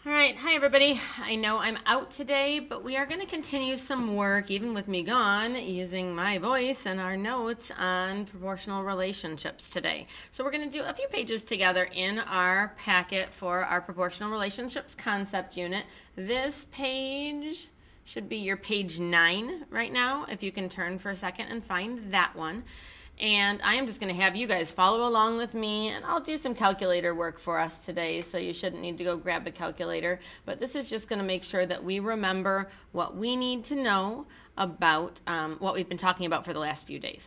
All right, hi everybody. I know I'm out today, but we are going to continue some work, even with me gone, using my voice and our notes on proportional relationships today. So we're going to do a few pages together in our packet for our proportional relationships concept unit. This page should be your page 9 right now, if you can turn for a second and find that one. And I am just going to have you guys follow along with me, and I'll do some calculator work for us today, so you shouldn't need to go grab a calculator. But this is just going to make sure that we remember what we need to know about what we've been talking about for the last few days.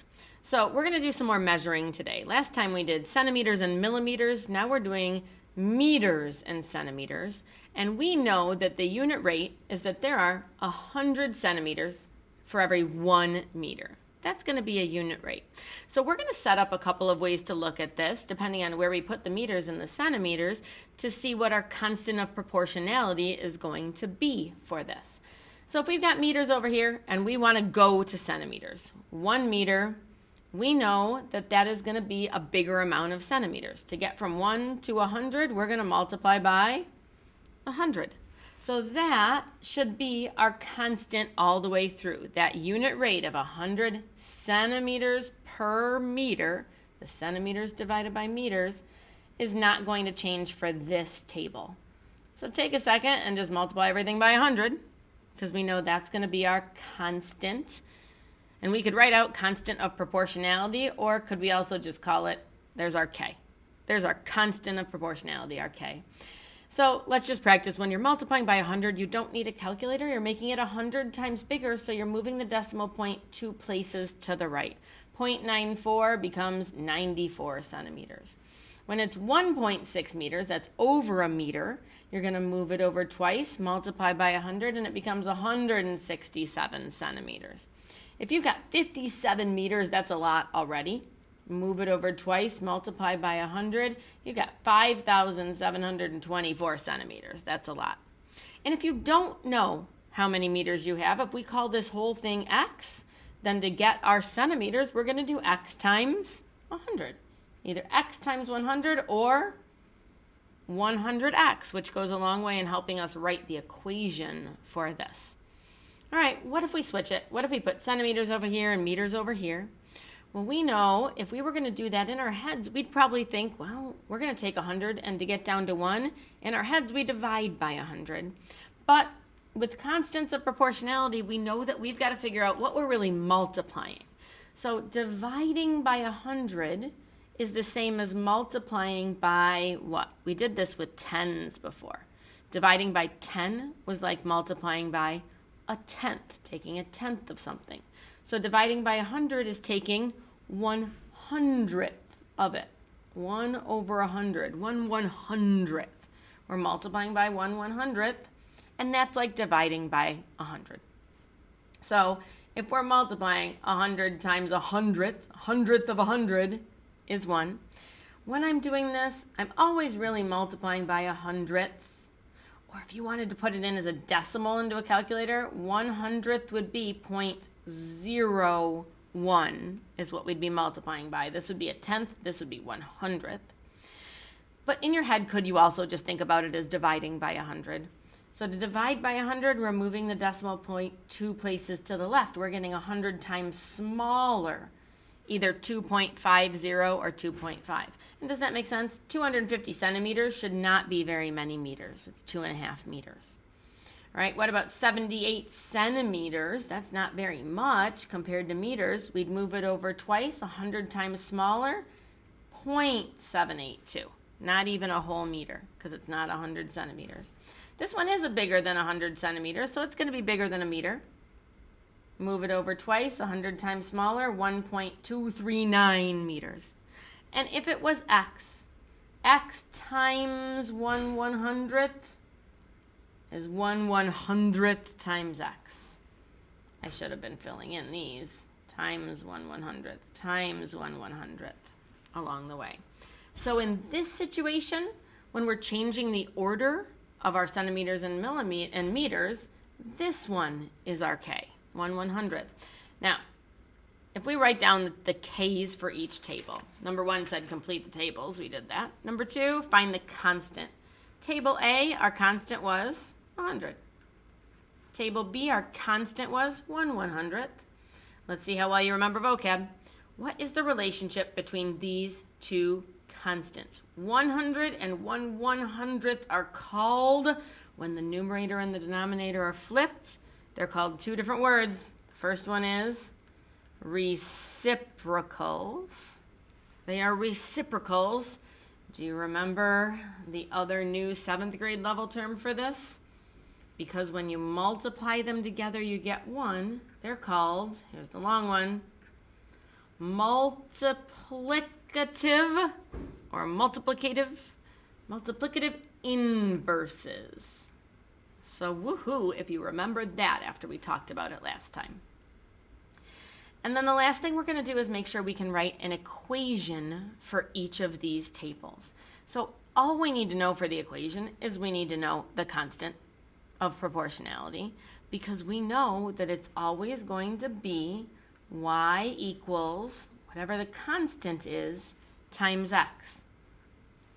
So we're going to do some more measuring today. Last time we did centimeters and millimeters. Now we're doing meters and centimeters. And we know that the unit rate is that there are 100 centimeters for every 1 meter. That's going to be a unit rate. So we're going to set up a couple of ways to look at this, depending on where we put the meters and the centimeters, to see what our constant of proportionality is going to be for this. So if we've got meters over here and we want to go to centimeters, 1 meter, we know that that is going to be a bigger amount of centimeters. To get from 1 to 100, we're going to multiply by 100. So that should be our constant all the way through. That unit rate of 100 centimeters per meter, the centimeters divided by meters, is not going to change for this table. So take a second and just multiply everything by 100, because we know that's going to be our constant. And we could write out constant of proportionality, or could we also just call it, there's our K. There's our constant of proportionality, our K. So let's just practice. When you're multiplying by 100, you don't need a calculator. You're making it 100 times bigger, so you're moving the decimal point 2 places to the right. 0.94 becomes 94 centimeters. When it's 1.6 meters, that's over a meter, you're going to move it over twice, multiply by 100, and it becomes 167 centimeters. If you've got 57 meters, that's a lot already. Move it over twice, multiply by 100, you've got 5,724 centimeters. That's a lot. And if you don't know how many meters you have, if we call this whole thing x, then to get our centimeters, we're going to do x times 100. Either x times 100 or 100x, which goes a long way in helping us write the equation for this. All right, what if we switch it? What if we put centimeters over here and meters over here? Well, we know if we were going to do that in our heads, we'd probably think, well, we're going to take 100, and to get down to 1, in our heads we divide by 100. But with constants of proportionality, we know that we've got to figure out what we're really multiplying. So dividing by 100 is the same as multiplying by what? We did this with tens before. Dividing by 10 was like multiplying by a tenth, taking a tenth of something. So dividing by 100 is taking 1/100th of it. 1 over 100, 1/100th. We're multiplying by 1/100th, and that's like dividing by 100. So if we're multiplying 100 times 100th, 100th of 100 is 1. When I'm doing this, I'm always really multiplying by 100th. Or if you wanted to put it in as a decimal into a calculator, 100th would be 0.01 is what we'd be multiplying by. This would be a tenth, this would be 100th. But in your head, could you also just think about it as dividing by 100? So to divide by 100, we're moving the decimal point 2 places to the left. We're getting 100 times smaller, either 2.50 or 2.5. And does that make sense? 250 centimeters should not be very many meters. It's 2.5 meters. All right, what about 78 centimeters? That's not very much compared to meters. We'd move it over twice, 100 times smaller, 0.782. Not even a whole meter, because it's not 100 centimeters. This one is bigger than 100 centimeters, so it's going to be bigger than a meter. Move it over twice, 100 times smaller, 1.239 meters. And if it was x times 1/100th is 1/100th times x. I should have been filling in these. Times 1/100th times 1/100th along the way. So in this situation, when we're changing the order of our centimeters and meters, this one is our K, 1/100th. Now, if we write down the K's for each table, number 1 said complete the tables, we did that. Number 2, find the constant. Table A, our constant was 100. Table B, our constant was 1/100th. Let's see how well you remember vocab. What is the relationship between these two constants? 100 and 1/100th are called, when the numerator and the denominator are flipped, they're called two different words. The first one is reciprocals. They are reciprocals. Do you remember the other new 7th grade level term for this? Because when you multiply them together, you get 1. They're called, here's the long one, multiplicative or multiplicative inverses. So woohoo if you remembered that after we talked about it last time. And then the last thing we're going to do is make sure we can write an equation for each of these tables. So all we need to know for the equation is we need to know the constant of proportionality, because we know that it's always going to be y equals whatever the constant is times x.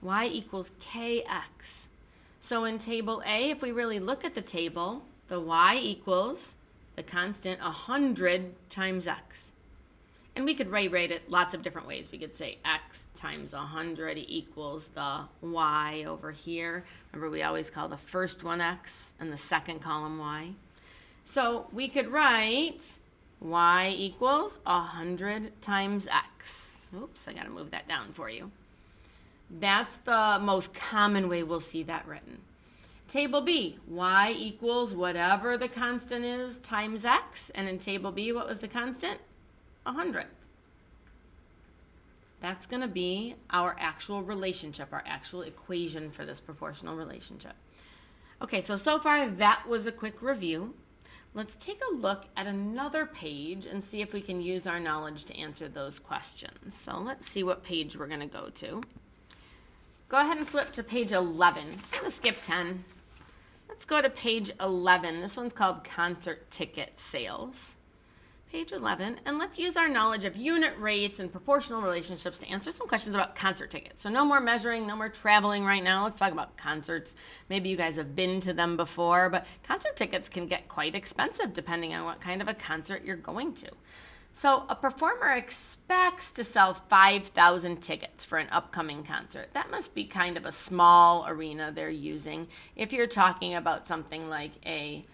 Y equals kx. So in table A, if we really look at the table, the y equals the constant 100 times x. And we could rewrite it lots of different ways. We could say x times 100 equals the y over here. Remember, we always call the first one x and the second column y. So we could write y equals 100 times x. Oops, I got to move that down for you. That's the most common way we'll see that written. Table B, y equals whatever the constant is times x. And in table B, what was the constant? 100. That's going to be our actual relationship, our actual equation for this proportional relationship. Okay, so far that was a quick review. Let's take a look at another page and see if we can use our knowledge to answer those questions. So let's see what page we're going to go to. Go ahead and flip to page 11. I'm going to skip 10. Let's go to page 11. This one's called concert ticket sales. Page 11, and let's use our knowledge of unit rates and proportional relationships to answer some questions about concert tickets. So no more measuring, no more traveling right now. Let's talk about concerts. Maybe you guys have been to them before, but concert tickets can get quite expensive depending on what kind of a concert you're going to. So a performer expects to sell 5,000 tickets for an upcoming concert. That must be kind of a small arena they're using. If you're talking about something like a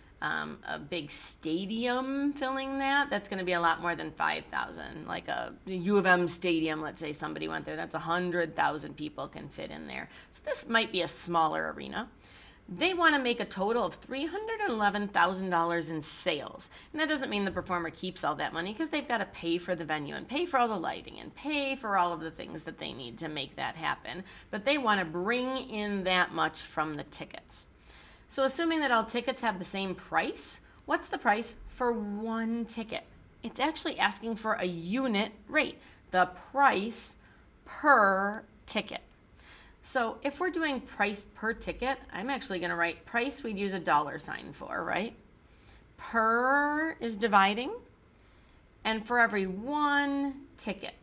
big stadium filling that's going to be a lot more than 5,000. Like a U of M stadium, let's say somebody went there, that's 100,000 people can fit in there. So this might be a smaller arena. They want to make a total of $311,000 in sales. And that doesn't mean the performer keeps all that money, because they've got to pay for the venue and pay for all the lighting and pay for all of the things that they need to make that happen. But they want to bring in that much from the tickets. So assuming that all tickets have the same price, what's the price for one ticket? It's actually asking for a unit rate, the price per ticket. So if we're doing price per ticket, I'm actually going to write price we'd use a dollar sign for, right? Per is dividing, and for every one ticket.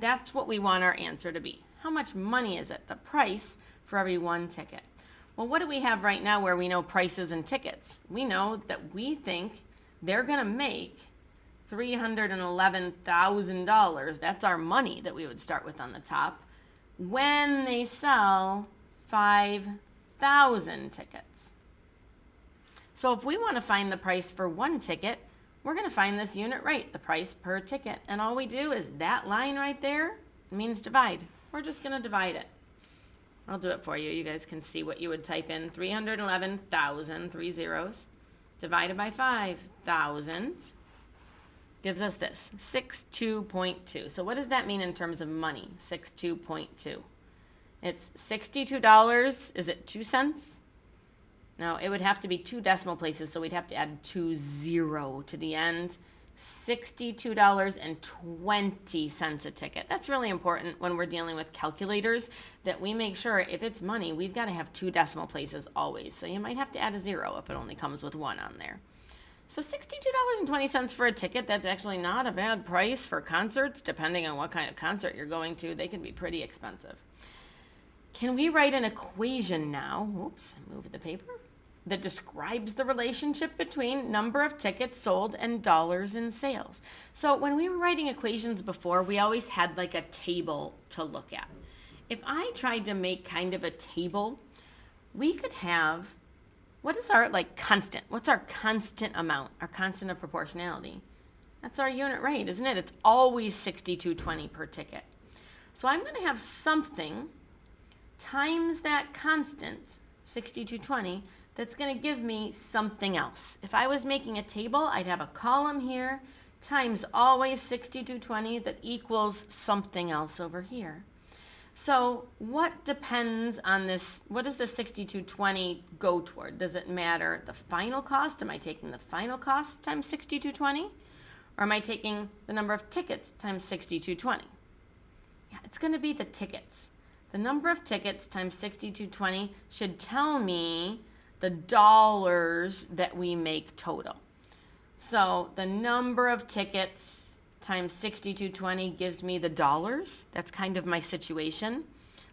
That's what we want our answer to be. How much money is it? The price for every one ticket. Well, what do we have right now where we know prices and tickets? We know that we think they're going to make $311,000. That's our money that we would start with on the top when they sell 5,000 tickets. So if we want to find the price for one ticket, we're going to find this unit rate, the price per ticket. And all we do is that line right there means divide. We're just going to divide it. I'll do it for you. You guys can see what you would type in. 311,000, 3 zeros, divided by 5,000 gives us this, 62.2. So what does that mean in terms of money, 62.2? It's $62. Is it 2 cents? No, it would have to be 2 decimal places, so we'd have to add 20 to the end. $62.20 a ticket. That's really important when we're dealing with calculators, that we make sure if it's money, we've got to have 2 decimal places always. So you might have to add a 0 if it only comes with 1 on there. So $62.20 for a ticket, that's actually not a bad price for concerts, depending on what kind of concert you're going to. They can be pretty expensive. can we write an equation now, oops, I moved the paper, that describes the relationship between number of tickets sold and dollars in sales? So when we were writing equations before, we always had like a table to look at. If I tried to make kind of a table, we could have, what is our constant? What's our constant amount, our constant of proportionality? That's our unit rate, isn't it? It's always $62.20 per ticket. So I'm going to have something times that constant, $62.20, that's going to give me something else. If I was making a table, I'd have a column here times always $62.20 that equals something else over here. So what depends on this? What does the $62.20 go toward? Does it matter the final cost? Am I taking the final cost times $62.20? Or am I taking the number of tickets times $62.20? Yeah, it's going to be the tickets. The number of tickets times $62.20 should tell me the dollars that we make total. So the number of tickets times $62.20 gives me the dollars. That's kind of my situation.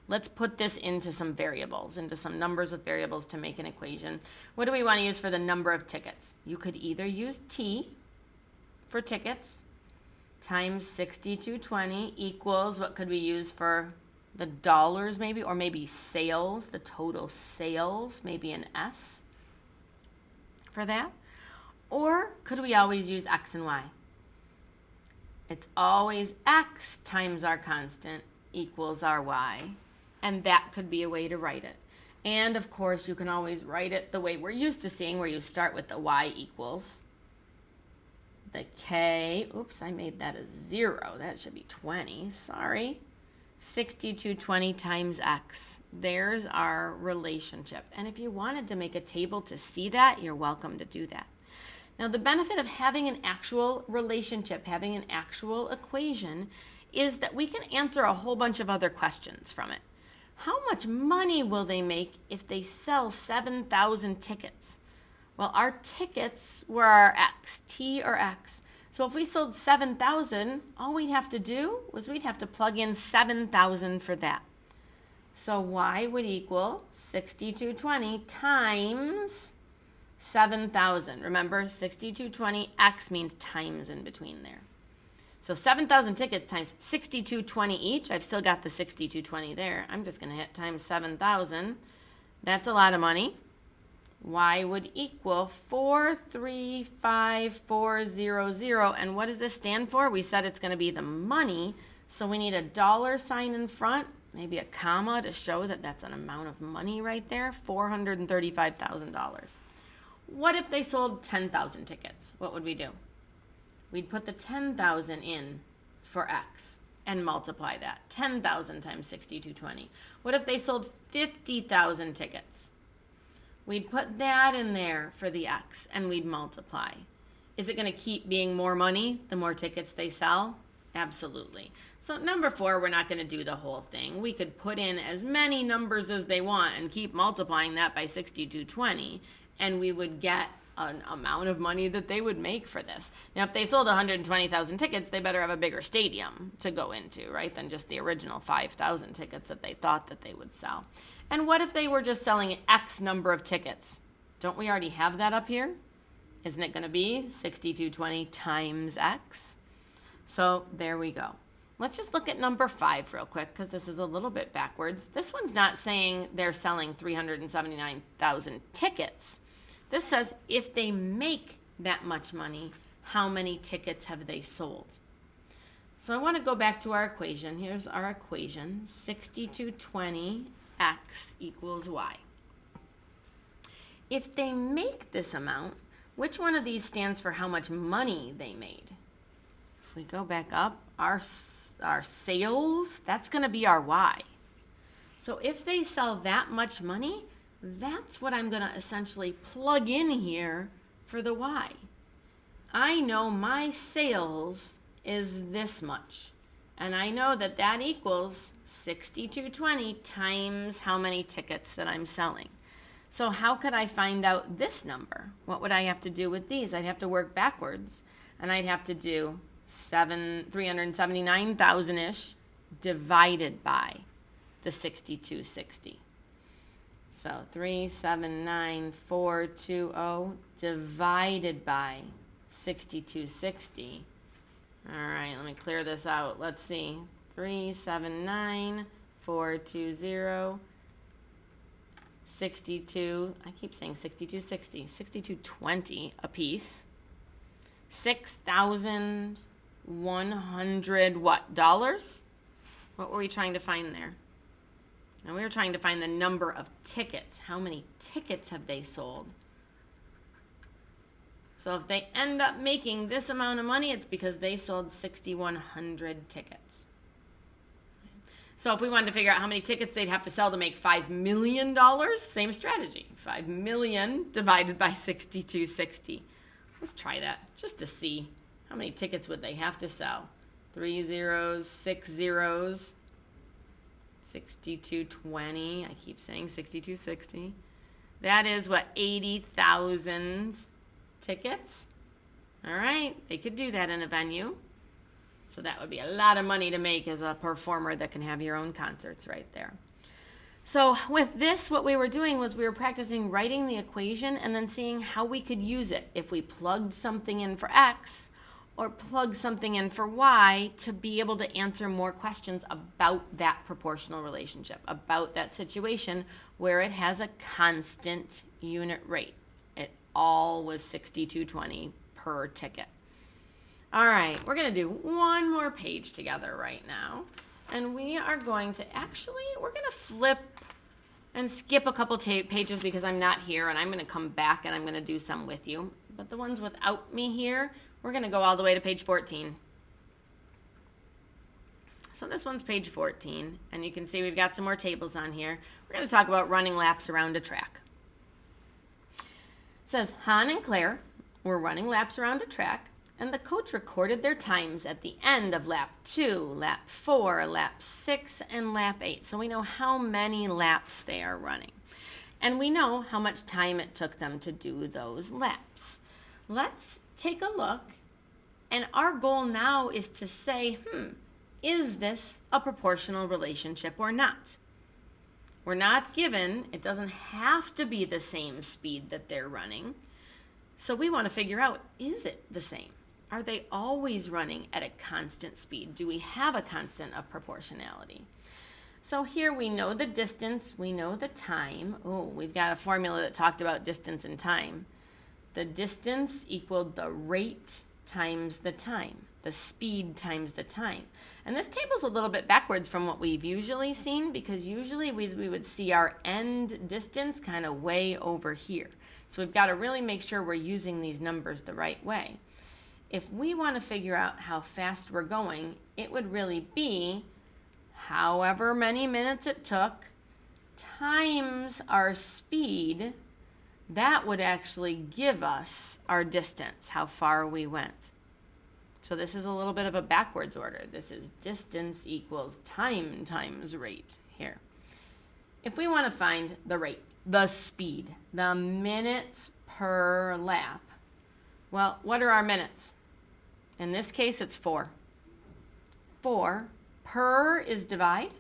Let's put this into some variables, into some numbers with variables to make an equation. What do we want to use for the number of tickets? You could either use T for tickets times $62.20 equals, what could we use for the dollars maybe, or maybe sales, the total sales, maybe an S for that? Or could we always use X and Y? It's always X times our constant equals our Y, and that could be a way to write it. And of course, you can always write it the way we're used to seeing, where you start with the Y equals the K, oops, I made that a 0, that should be 20, sorry, $62.20 times X. There's our relationship. And if you wanted to make a table to see that, you're welcome to do that. Now, the benefit of having an actual relationship, having an actual equation, is that we can answer a whole bunch of other questions from it. How much money will they make if they sell 7,000 tickets? Well, our tickets were our X, T or X. So if we sold 7,000, all we'd have to do was we'd have to plug in 7,000 for that. So Y would equal $62.20 times 7,000. Remember, $62.20, X means times in between there. So 7,000 tickets times $62.20 each. I've still got the $62.20 there. I'm just going to hit times 7,000. That's a lot of money. Y would equal 435,400. And what does this stand for? We said it's going to be the money, so we need a dollar sign in front, maybe a comma to show that that's an amount of money right there, $435,000. What if they sold 10,000 tickets? What would we do? We'd put the 10,000 in for X and multiply that. 10,000 times $62.20. What if they sold 50,000 tickets? We'd put that in there for the X and we'd multiply. Is it going to keep being more money the more tickets they sell? Absolutely. So number 4, we're not going to do the whole thing. We could put in as many numbers as they want and keep multiplying that by $62.20, and we would get an amount of money that they would make for this. Now, if they sold 120,000 tickets, they better have a bigger stadium to go into, right, than just the original 5,000 tickets that they thought that they would sell. And what if they were just selling X number of tickets? Don't we already have that up here? Isn't it going to be $62.20 times X? So there we go. Let's just look at number 5 real quick, because this is a little bit backwards. This one's not saying they're selling 379,000 tickets. This says if they make that much money, how many tickets have they sold? So I want to go back to our equation. Here's our equation. 6220 X equals Y. If they make this amount, which one of these stands for how much money they made? If we go back up, our sales, that's going to be our Y. So if they sell that much money, that's what I'm going to essentially plug in here for the Y. I know my sales is this much, and I know that that equals 6220 times how many tickets that I'm selling. So how could I find out this number? What would I have to do with these? I'd have to work backwards, and I'd have to do 379,000-ish divided by the 6260. So 379420 divided by 6260. All right, let me clear this out. Let's see. 379420 62, I keep saying 6260, 6220 a piece. 6,100 what? Dollars? What were we trying to find there? And we were trying to find the number of tickets. How many tickets have they sold? So if they end up making this amount of money, it's because they sold 6,100 tickets. So if we wanted to figure out how many tickets they'd have to sell to make $5 million, same strategy. 5 million divided by 6260. Let's try that just to see how many tickets would they have to sell. 3 zeros, 6 zeros, 6220. I keep saying 6260. That is what, 80,000 tickets. All right, they could do that in a venue. So that would be a lot of money to make as a performer that can have your own concerts right there. So with this, what we were doing was we were practicing writing the equation and then seeing how we could use it if we plugged something in for X or plugged something in for Y to be able to answer more questions about that proportional relationship, about that situation where it has a constant unit rate. It all was 6220 per ticket. All right, we're going to do one more page together right now. And we are going to we're going to flip and skip a couple pages because I'm not here, and I'm going to come back and I'm going to do some with you. But the ones without me here, we're going to go all the way to page 14. So this one's page 14, and you can see we've got some more tables on here. We're going to talk about running laps around a track. It says, Han and Claire were running laps around a track, and the coach recorded their times at the end of lap 2, lap 4, lap 6, and lap 8. So we know how many laps they are running. And we know how much time it took them to do those laps. Let's take a look, and our goal now is to say, is this a proportional relationship or not? We're not given, it doesn't have to be the same speed that they're running. So we want to figure out, is it the same? Are they always running at a constant speed? Do we have a constant of proportionality? So here we know the distance, we know the time. Oh, we've got a formula that talked about distance and time. The distance equaled the rate times the time, the speed times the time. And this table's a little bit backwards from what we've usually seen, because usually we would see our end distance kind of way over here. So we've got to really make sure we're using these numbers the right way. If we want to figure out how fast we're going, it would really be however many minutes it took times our speed. That would actually give us our distance, how far we went. So this is a little bit of a backwards order. This is distance equals time times rate here. If we want to find the rate, the speed, the minutes per lap, well, what are our minutes? In this case, it's 4. 4 per is divide.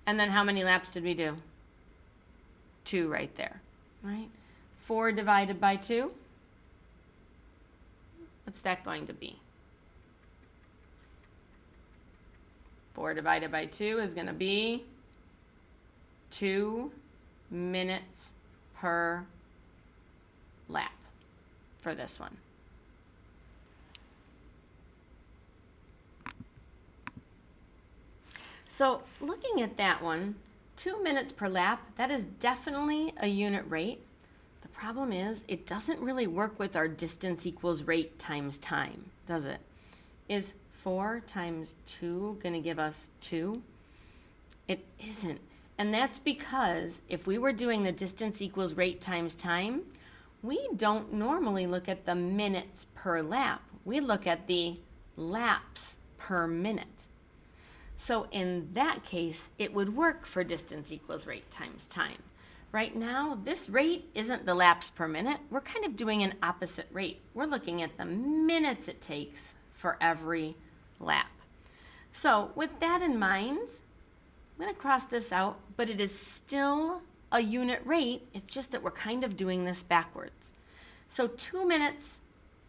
And then how many laps did we do? 2 right there, right? 4 divided by 2. What's that going to be? 4 divided by 2 is going to be 2 minutes per lap for this one. So looking at that one, 2 minutes per lap, that is definitely a unit rate. The problem is it doesn't really work with our distance equals rate times time, does it? Is 4 times 2 going to give us 2? It isn't. And that's because if we were doing the distance equals rate times time, we don't normally look at the minutes per lap. We look at the laps per minute. So in that case, it would work for distance equals rate times time. Right now, this rate isn't the laps per minute. We're kind of doing an opposite rate. We're looking at the minutes it takes for every lap. So with that in mind, I'm going to cross this out, but it is still a unit rate. It's just that we're kind of doing this backwards. So 2 minutes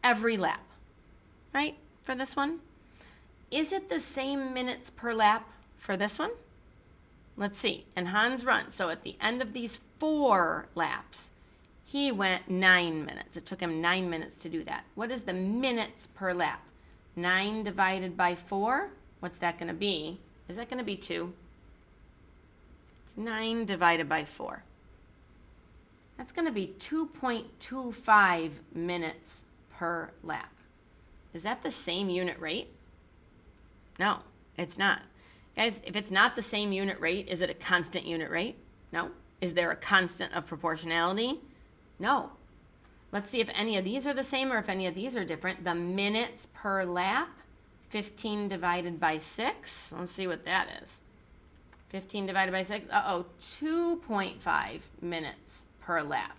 every lap, right, for this one? Is it the same minutes per lap for this one? Let's see. And Hans run. So at the end of these 4 laps, he went 9 minutes. It took him 9 minutes to do that. What is the minutes per lap? 9 divided by 4, what's that going to be? Is that going to be 2? 9 divided by 4. That's going to be 2.25 minutes per lap. Is that the same unit rate? No, it's not. Guys, if it's not the same unit rate, is it a constant unit rate? No. Is there a constant of proportionality? No. Let's see if any of these are the same or if any of these are different. The minutes per lap, 15 divided by 6. Let's see what that is. 15 divided by 6. 2.5 minutes per lap.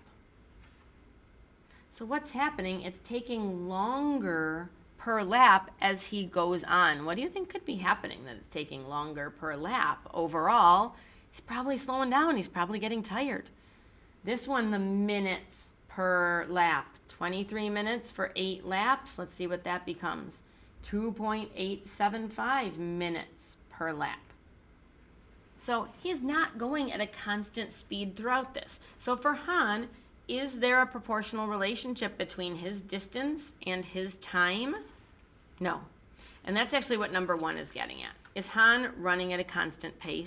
So what's happening? It's taking longer per lap as he goes on. What do you think could be happening that it's taking longer per lap? Overall, he's probably slowing down. He's probably getting tired. This one, the minutes per lap, 23 minutes for 8 laps. Let's see what that becomes. 2.875 minutes per lap. So he's not going at a constant speed throughout this. So for Han, is there a proportional relationship between his distance and his time? No. And that's actually what number 1 is getting at. Is Han running at a constant pace?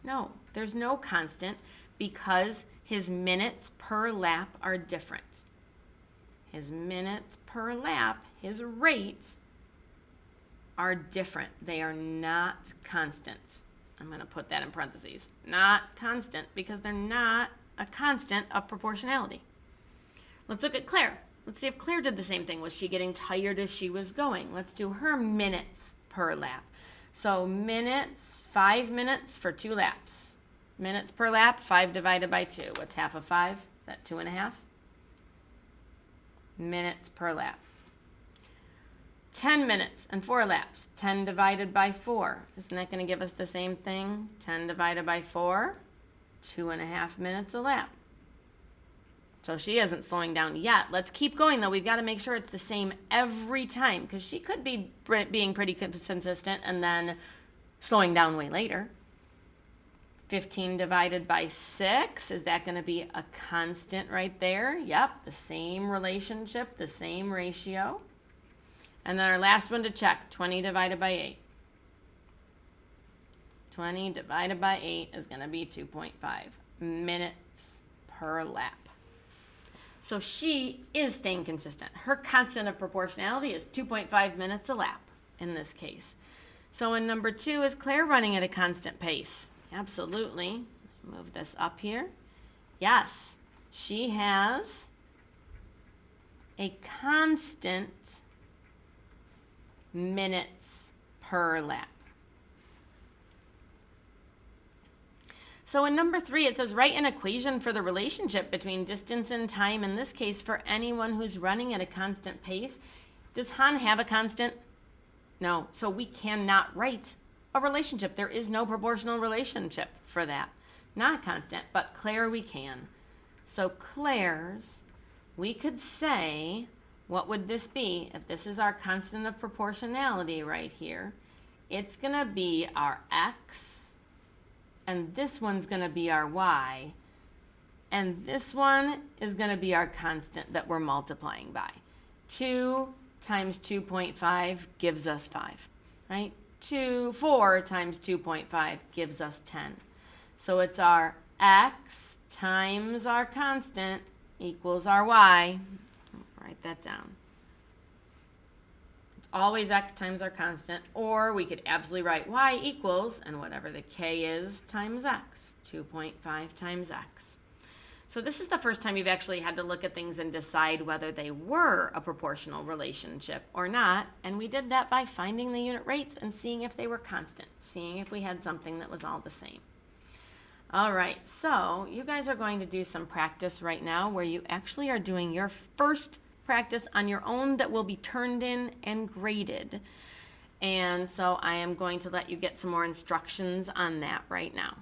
No. There's no constant because his minutes per lap are different. His minutes per lap, his rates are different. They are not constant. I'm going to put that in parentheses. Not constant because they're not a constant of proportionality. Let's look at Claire. Let's see if Claire did the same thing. Was she getting tired as she was going? Let's do her minutes per lap. So minutes, 5 minutes for 2 laps. Minutes per lap, 5 divided by 2. What's half of 5? Is that 2.5? Minutes per lap. 10 minutes and 4 laps. 10 divided by 4. Isn't that going to give us the same thing? 10 divided by 4, 2.5 minutes a lap. So she isn't slowing down yet. Let's keep going, though. We've got to make sure it's the same every time because she could be being pretty consistent and then slowing down way later. 15 divided by 6, is that going to be a constant right there? Yep, the same relationship, the same ratio. And then our last one to check, 20 divided by 8. 20 divided by 8 is going to be 2.5 minutes per lap. So she is staying consistent. Her constant of proportionality is 2.5 minutes a lap in this case. So in number 2, is Claire running at a constant pace? Absolutely. Let's move this up here. Yes, she has a constant minutes per lap. So in number 3, it says write an equation for the relationship between distance and time, in this case for anyone who's running at a constant pace. Does Han have a constant? No. So we cannot write a relationship. There is no proportional relationship for that. Not a constant, but Claire we can. So Claire's, we could say, what would this be? If this is our constant of proportionality right here, it's going to be our x, and this one's going to be our y, and this one is going to be our constant that we're multiplying by. 2 times 2.5 gives us 5, right? 4 times 2.5 gives us 10. So it's our x times our constant equals our y. Write that down. It's always x times our constant, or we could absolutely write y equals, and whatever the k is, times x. 2.5 times x. So this is the first time you've actually had to look at things and decide whether they were a proportional relationship or not, and we did that by finding the unit rates and seeing if they were constant, seeing if we had something that was all the same. All right, so you guys are going to do some practice right now where you actually are doing your first practice on your own that will be turned in and graded. And so I am going to let you get some more instructions on that right now.